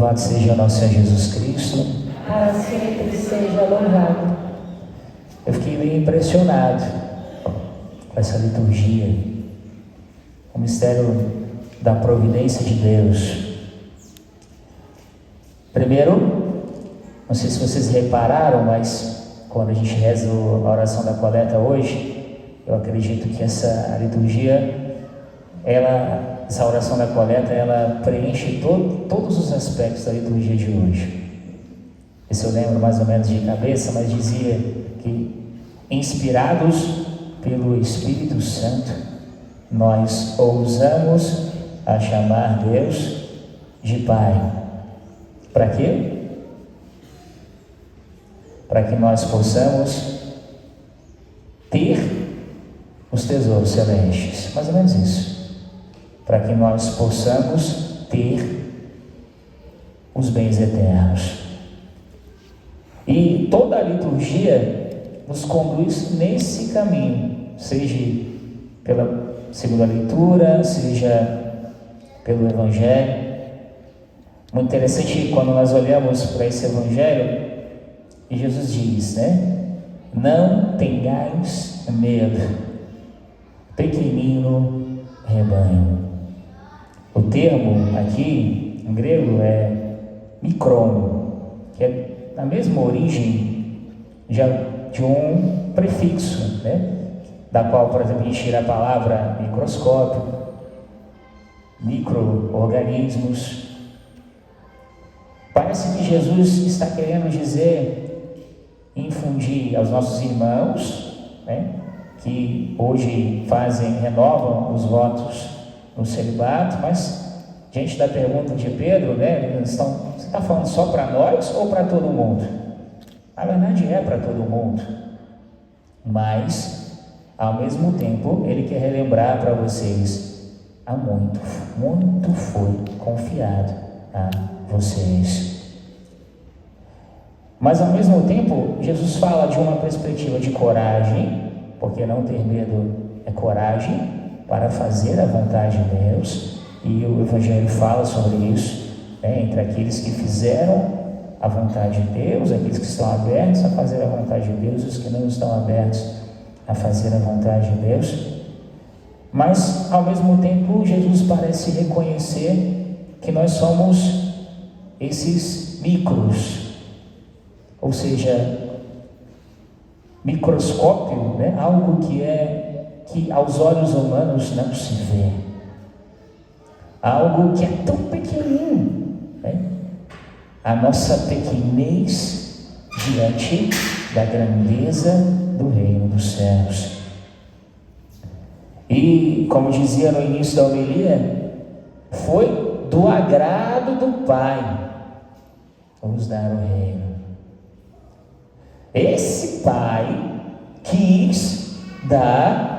Louvado seja nosso Senhor Jesus Cristo. Para sempre seja louvado. Eu fiquei meio impressionado com essa liturgia, o mistério da providência de Deus. Primeiro, não sei se vocês repararam, mas quando a gente reza a oração da coleta hoje, eu acredito que essa liturgia, essa oração da coleta, ela preenche todos os aspectos da liturgia de hoje. Esse eu lembro mais ou menos de cabeça, mas dizia que, inspirados pelo Espírito Santo, nós ousamos a chamar Deus de Pai. Para quê? Para que nós possamos ter os tesouros celestes, mais ou menos isso. Para que nós possamos ter os bens eternos. E toda a liturgia nos conduz nesse caminho, seja pela segunda leitura, seja pelo Evangelho. Muito interessante quando nós olhamos para esse Evangelho, e Jesus diz, não tenhais medo, pequenino rebanho. O termo aqui, em grego, é mikron, que é a mesma origem de um prefixo, da qual, por exemplo, a gente tira a palavra microscópio, micro-organismos. Parece que Jesus está querendo dizer, infundir aos nossos irmãos, que hoje renovam os votos no celibato, mas diante da pergunta de Pedro, você está falando só para nós ou para todo mundo? Na verdade é para todo mundo, mas ao mesmo tempo ele quer relembrar para vocês, há muito foi confiado a vocês. Mas ao mesmo tempo Jesus fala de uma perspectiva de coragem, porque não ter medo é coragem para fazer a vontade de Deus, e o Evangelho fala sobre isso, entre aqueles que fizeram a vontade de Deus, aqueles que estão abertos a fazer a vontade de Deus, os que não estão abertos a fazer a vontade de Deus. Mas ao mesmo tempo Jesus parece reconhecer que nós somos esses micros, ou seja, microscópio, algo que aos olhos humanos não se vê, algo que é tão pequenininho, a nossa pequenez diante da grandeza do reino dos céus. E como dizia no início da homilia, foi do agrado do Pai nos dar o reino. Esse Pai quis dar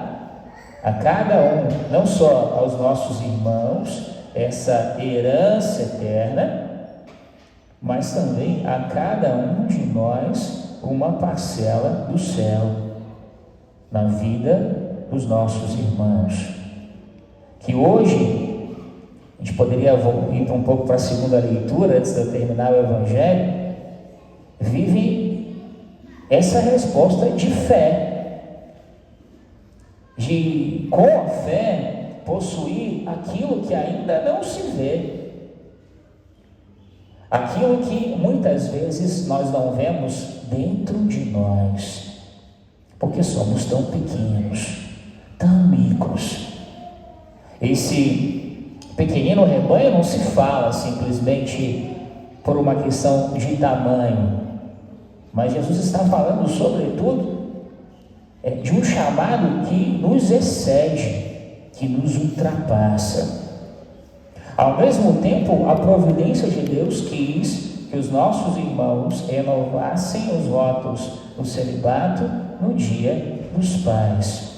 a cada um, não só aos nossos irmãos, essa herança eterna, mas também a cada um de nós uma parcela do céu na vida dos nossos irmãos. Que hoje a gente poderia ir um pouco para a segunda leitura antes de eu terminar o Evangelho. Vive essa resposta de fé, de com a fé possuir aquilo que ainda não se vê, aquilo que muitas vezes nós não vemos dentro de nós, porque somos tão pequenos, tão micros. Esse pequenino rebanho não se fala simplesmente por uma questão de tamanho, mas Jesus está falando sobretudo de um chamado que nos excede, que nos ultrapassa. Ao mesmo tempo, a providência de Deus quis que os nossos irmãos renovassem os votos do celibato no dia dos pais.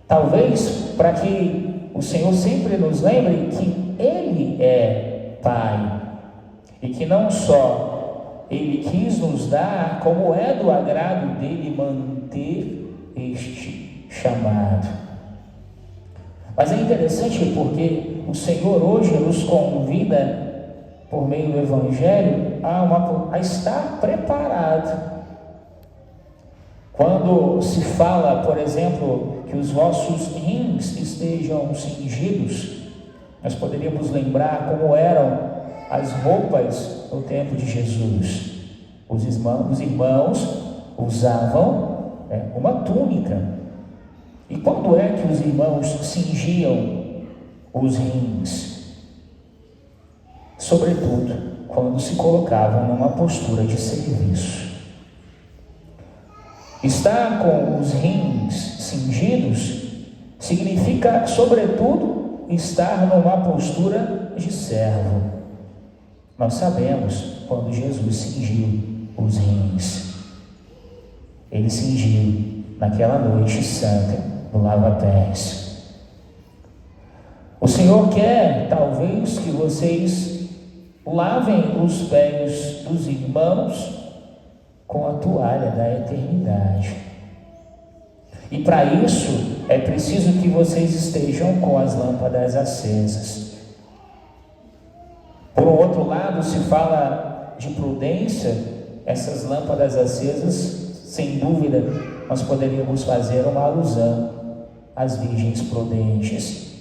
Talvez para que o Senhor sempre nos lembre que Ele é Pai, e que não só Ele quis nos dar, como é do agrado dele manter este chamado. Mas é interessante porque o Senhor hoje nos convida por meio do Evangelho, a estar preparado. Quando se fala, por exemplo, que os vossos rins estejam cingidos, nós poderíamos lembrar como eram as roupas no tempo de Jesus. Os irmãos usavam uma túnica. E quando é que os irmãos cingiam os rins? Sobretudo, quando se colocavam numa postura de serviço. Estar com os rins cingidos significa, sobretudo, estar numa postura de servo. Nós sabemos quando Jesus cingiu os rins. Ele cingiu naquela noite santa no lava-pés. O Senhor quer, talvez, que vocês lavem os pés dos irmãos com a toalha da eternidade. E para isso é preciso que vocês estejam com as lâmpadas acesas. Por um outro lado, se fala de prudência. Essas lâmpadas acesas, sem dúvida, nós poderíamos fazer uma alusão às virgens prudentes,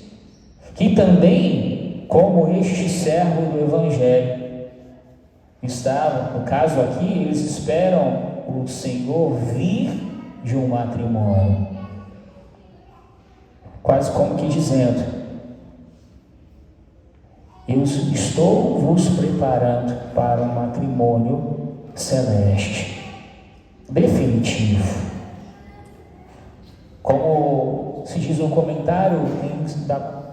que também, como este servo do Evangelho, estavam, no caso aqui, eles esperam o Senhor vir de um matrimônio, quase como que dizendo: eu estou vos preparando para um matrimônio celeste, definitivo. Como se diz no comentário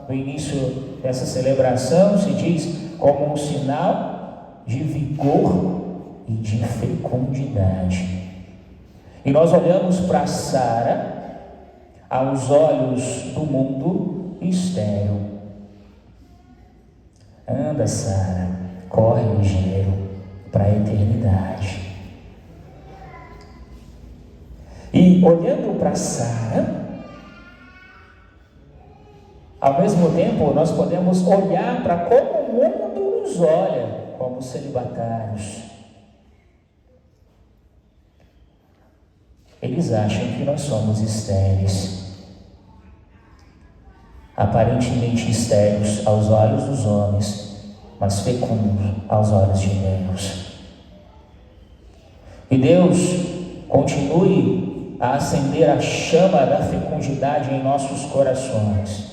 no início dessa celebração, se diz como um sinal de vigor e de fecundidade. E nós olhamos para Sara aos olhos do mundo estéril. Anda, Sara, corre ligeiro para a eternidade. E olhando para Sara, ao mesmo tempo nós podemos olhar para como o mundo nos olha, como celibatários. Eles acham que nós somos estéreis, aparentemente estéreis aos olhos dos homens, mas fecundos aos olhos de Deus. E Deus continue a acender a chama da fecundidade em nossos corações.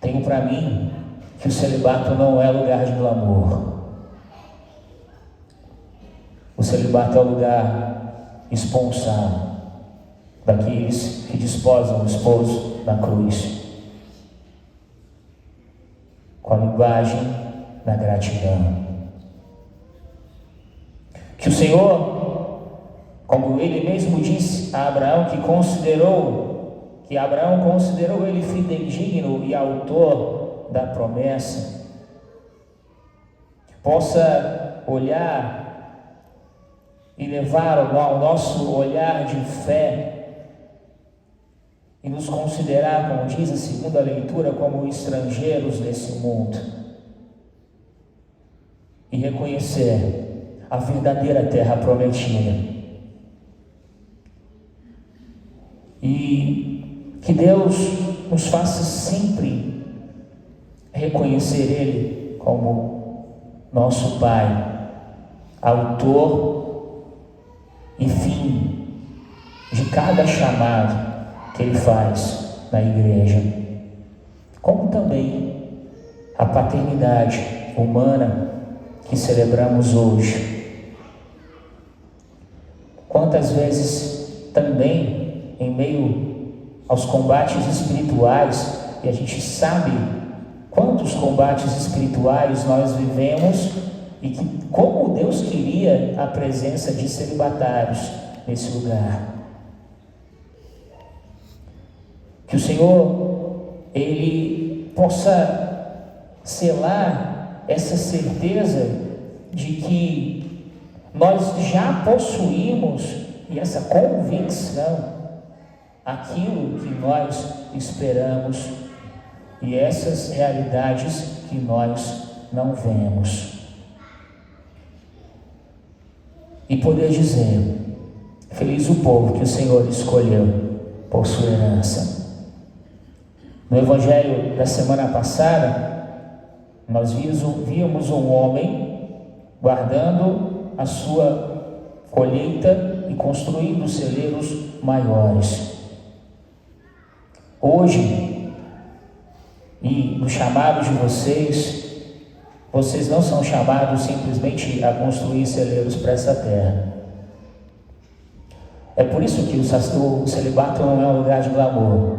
Tenho para mim que o celibato não é lugar de glamour. O celibato é o lugar esponsal daqueles que desposam o esposo na cruz, com a linguagem da gratidão. Que o Senhor, como Ele mesmo disse a Abraão, que Abraão considerou ele fidedigno e autor da promessa, possa olhar e levar ao nosso olhar de fé e nos considerar, como diz a segunda leitura, como estrangeiros nesse mundo, e reconhecer a verdadeira terra prometida. E que Deus nos faça sempre reconhecer Ele como nosso Pai, autor e fim de cada chamado que Ele faz na igreja, como também a paternidade humana que celebramos hoje. Quantas vezes também, em meio aos combates espirituais, e a gente sabe quantos combates espirituais nós vivemos, e que como Deus queria a presença de celibatários nesse lugar. Que o Senhor, Ele possa selar essa certeza de que nós já possuímos, e essa convicção, aquilo que nós esperamos, e essas realidades que nós não vemos. E poder dizer: feliz o povo que o Senhor escolheu por sua herança. No Evangelho da semana passada, nós víamos um homem guardando a sua colheita e construindo celeiros maiores. Hoje, e no chamado de vocês não são chamados simplesmente a construir celeiros para essa terra. É por isso que o celibato não é um lugar de glamour.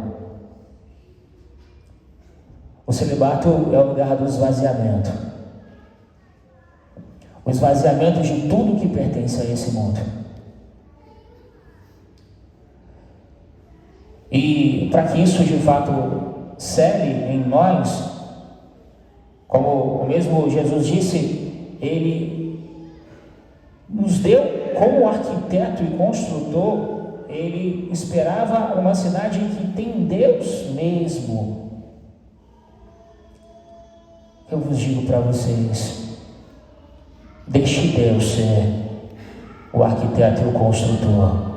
O celibato é o lugar do esvaziamento. O esvaziamento de tudo que pertence a esse mundo. E para que isso de fato cele em nós, como o mesmo Jesus disse, Ele nos deu como arquiteto e construtor. Ele esperava uma cidade que tem Deus mesmo. Eu vos digo para vocês: deixe Deus ser o arquiteto e o construtor.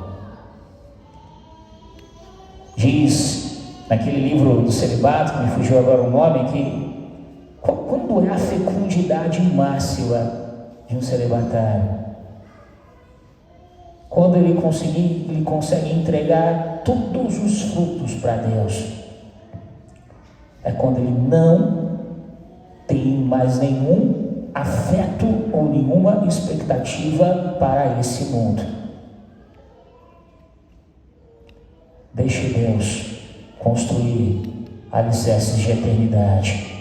Diz naquele livro do celibato, que me fugiu agora o nome, que quando é a fecundidade máxima de um celibatário? Quando ele consegue entregar todos os frutos para Deus. É quando ele não tem mais nenhum afeto ou nenhuma expectativa para esse mundo. Deixe Deus construir alicerces de eternidade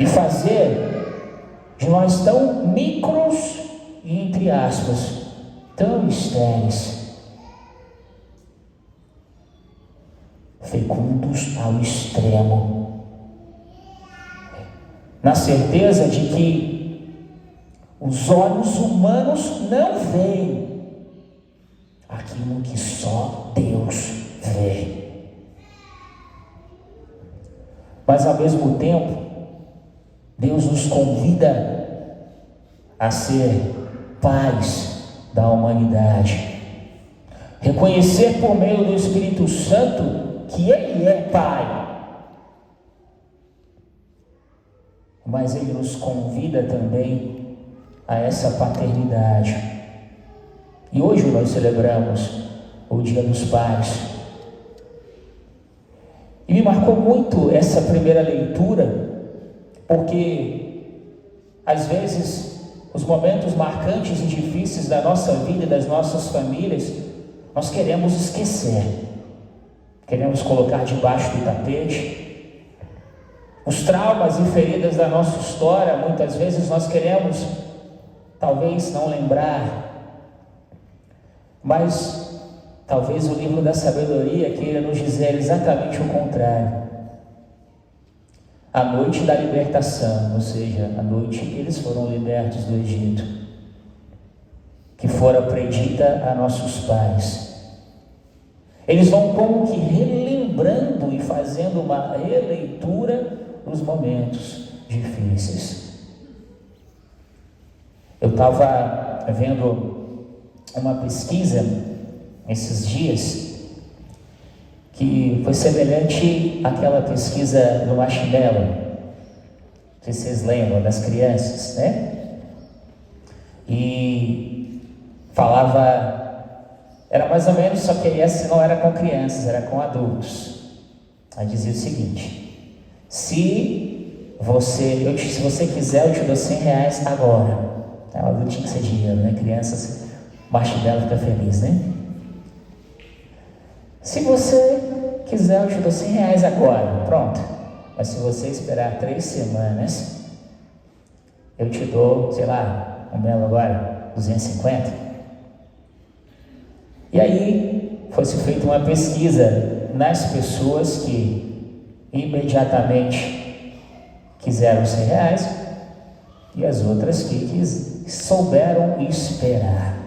e fazer de nós tão micros e, entre aspas, tão estéreis, fecundos ao extremo, na certeza de que os olhos humanos não veem aquilo que só Deus vê. Mas ao mesmo tempo, Deus nos convida a ser pais da humanidade, reconhecer por meio do Espírito Santo que Ele é Pai. Mas Ele nos convida também a essa paternidade. E hoje nós celebramos o Dia dos Pais. E me marcou muito essa primeira leitura, porque às vezes os momentos marcantes e difíceis da nossa vida e das nossas famílias, nós queremos esquecer, queremos colocar debaixo do tapete. Os traumas e feridas da nossa história, muitas vezes nós queremos, talvez, não lembrar, mas talvez o livro da sabedoria queira nos dizer exatamente o contrário. A noite da libertação, ou seja, a noite que eles foram libertos do Egito, que fora predita a nossos pais. Eles vão como que relembrando e fazendo uma releitura dos momentos difíceis. Eu estava vendo uma pesquisa esses dias que foi semelhante àquela pesquisa do Marshmallow. Não sei se vocês lembram, das crianças, né? E falava, era mais ou menos, só que essa não era com crianças, era com adultos. Aí dizia o seguinte: se você quiser, eu te dou R$100 agora. O adulto tinha que ser dinheiro, né? Crianças, Marshmallow fica feliz, né? Se você quiser, eu te dou R$100 agora, pronto. Mas se você esperar 3 semanas, eu te dou, sei lá, um belo agora, 250. E aí, foi-se feita uma pesquisa nas pessoas que imediatamente quiseram R$100 e as outras que souberam esperar.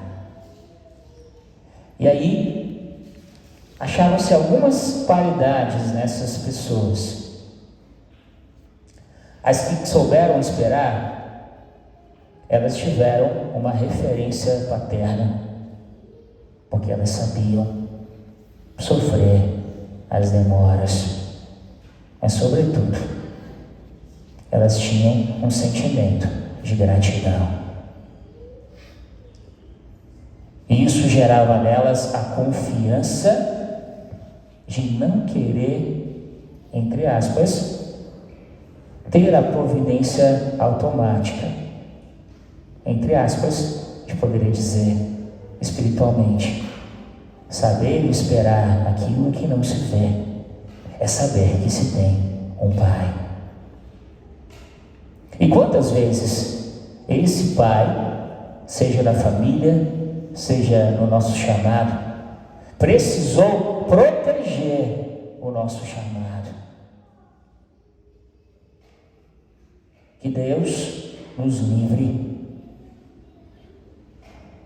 E aí, acharam-se algumas paridades nessas pessoas. As que souberam esperar, elas tiveram uma referência paterna, porque elas sabiam sofrer as demoras, mas sobretudo, elas tinham um sentimento de gratidão. E isso gerava nelas a confiança de não querer, entre aspas, ter a providência automática, entre aspas, que poderia dizer espiritualmente. Saber esperar aquilo que não se vê é saber que se tem um Pai. E quantas vezes esse Pai, seja na família, seja no nosso chamado, precisou proteger o nosso chamado. Que Deus nos livre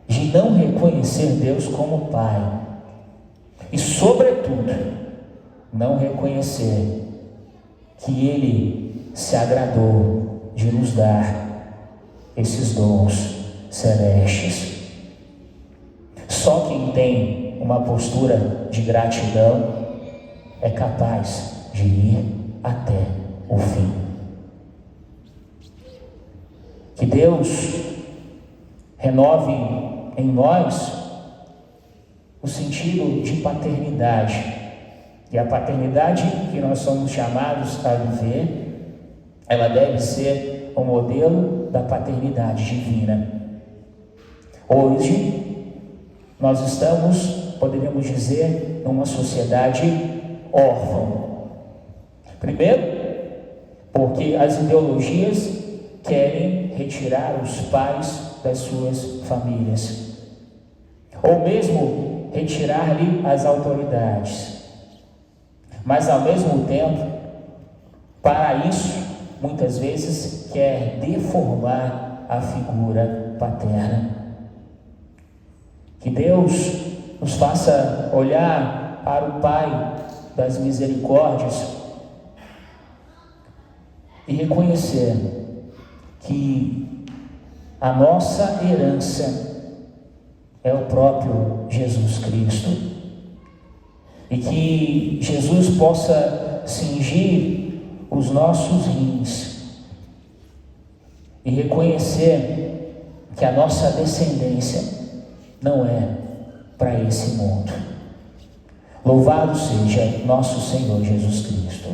de não reconhecer Deus como Pai e, sobretudo, não reconhecer que Ele se agradou de nos dar esses dons celestes. Só quem tem uma postura de gratidão é capaz de ir até o fim. Que Deus renove em nós o sentido de paternidade. E a paternidade que nós somos chamados a viver, ela deve ser o modelo da paternidade divina. Hoje, nós estamos, poderíamos dizer, numa sociedade órfã. Primeiro, porque as ideologias querem retirar os pais das suas famílias, ou mesmo retirar-lhe as autoridades. Mas ao mesmo tempo, para isso, muitas vezes quer deformar a figura paterna. Que Deus nos faça olhar para o Pai das misericórdias e reconhecer que a nossa herança é o próprio Jesus Cristo, e que Jesus possa cingir os nossos rins e reconhecer que a nossa descendência não é para esse mundo. Louvado seja nosso Senhor Jesus Cristo.